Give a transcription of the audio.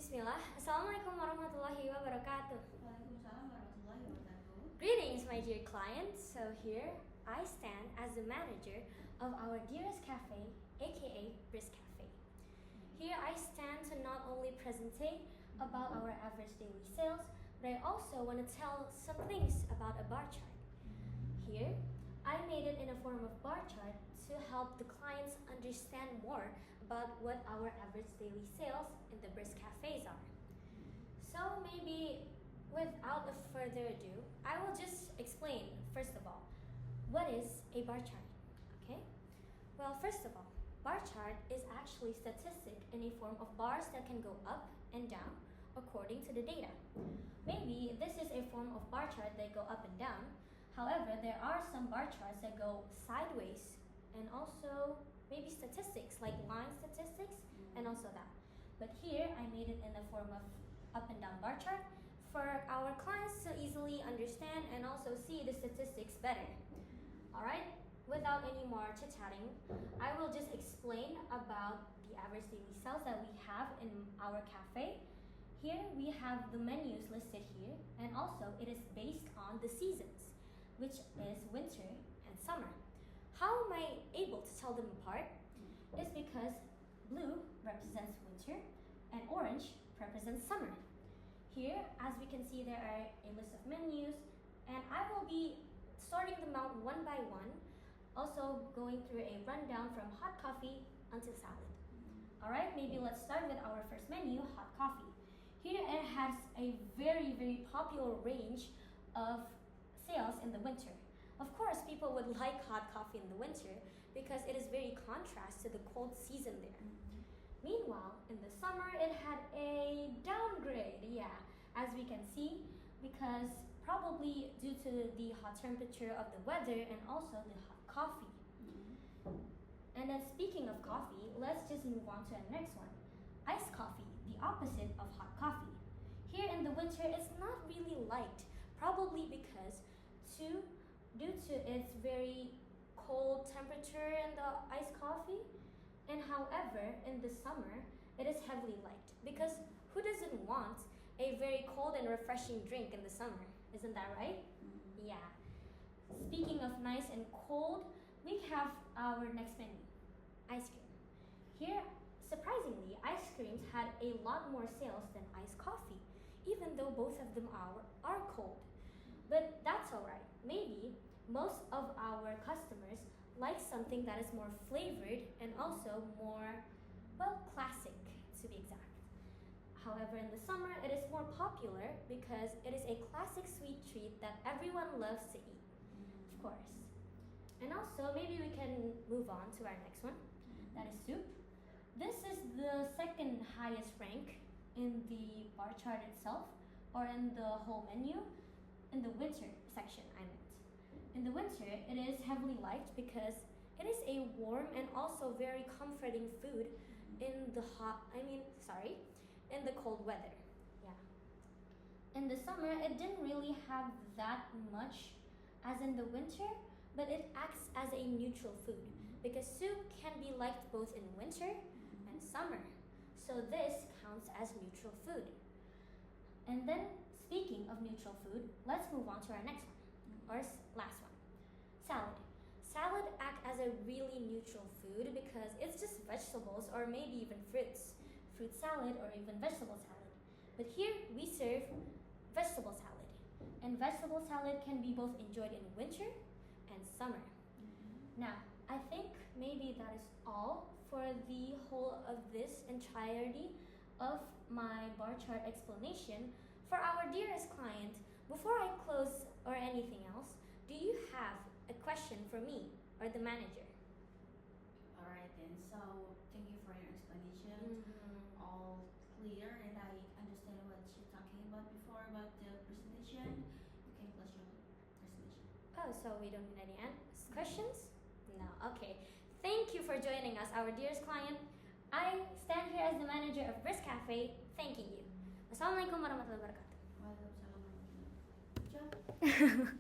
Bismillah. Assalamualaikum warahmatullahi wabarakatuh. Waalaikumsalam warahmatullahi wabarakatuh. Greetings, my dear clients. So here I stand as the manager of our dearest cafe, aka Brisk Cafe. Here I stand to not only presentate about our average daily sales, but I also want to tell some things about a bar chart. Here, I made it in a form of bar chart to help the clients understand more about what our average daily sales in the Brisk cafes are. So maybe without a further ado, I will just explain first of all, what is a bar chart? Okay? Well, first of all, bar chart is actually statistic in a form of bars that can go up and down according to the data. Maybe this is a form of bar chart that go up and down. However, there are some bar charts that go sideways and also maybe statistics like line statistics and also that. But here I made it in the form of up and down bar chart for our clients to easily understand and also see the statistics better. Alright, without any more chit-chatting, I will just explain about the average daily sales that we have in our cafe. Here we have the menus listed here, and also it is based on the seasons, which is winter and summer. How am I able to tell them apart? Is because blue represents winter and orange represents summer. Here, as we can see, there are a list of menus, and I will be sorting them out one by one, also going through a rundown from hot coffee until salad. Alright, maybe let's start with our first menu, hot coffee. Here it has a very popular range of sales in the winter. Of course, people would like hot coffee in the winter because it is very contrast to the cold season there. Meanwhile, in the summer, it had a downgrade, as we can see, because probably due to the hot temperature of the weather and also the hot coffee. And then speaking of coffee, let's just move on to the next one. Iced coffee, the opposite of hot coffee. Here in the winter, it's not really liked, probably because due to its very cold temperature in the iced coffee. And however, in the summer, it is heavily liked because who doesn't want a very cold and refreshing drink in the summer? Isn't that right? Yeah. Speaking of nice and cold, we have our next menu, ice cream. Here, surprisingly, ice creams had a lot more sales than iced coffee, even though both of them are cold. But that's alright. Maybe most of our customers like something that is more flavored and also more, well, classic to be exact. However, in the summer, it is more popular because it is a classic sweet treat that everyone loves to eat, of course. And also, maybe we can move on to our next one, that is soup. This is the second highest rank in the bar chart itself, or in the whole menu. In the winter section, I meant. In the winter, it is heavily liked because it is a warm and also very comforting food in the in the cold weather. Yeah. In the summer, it didn't really have that much as in the winter, but it acts as a neutral food because soup can be liked both in winter and summer. So this counts as neutral food. And then, speaking of neutral food, let's move on to our next one, or last one, salad. Salad acts as a really neutral food because it's just vegetables or maybe even fruits. Fruit salad or even vegetable salad. But here we serve vegetable salad. And vegetable salad can be both enjoyed in winter and summer. Now, I think maybe that is all for the whole of this entirety of my bar chart explanation for our dearest client. Before I close or anything else, do you have a question for me or the manager? Alright then, so thank you for your explanation. All clear, and I understand what you're talking about before about the presentation. You can close your presentation. Oh, so we don't need any questions? No, okay. Thank you for joining us, our dearest client. I stand here as the manager of Brisk Cafe, thanking you. Wassalamualaikum warahmatullahi wabarakatuh. Waalaikumsalam warahmatullahi wabarakatuh. Good job.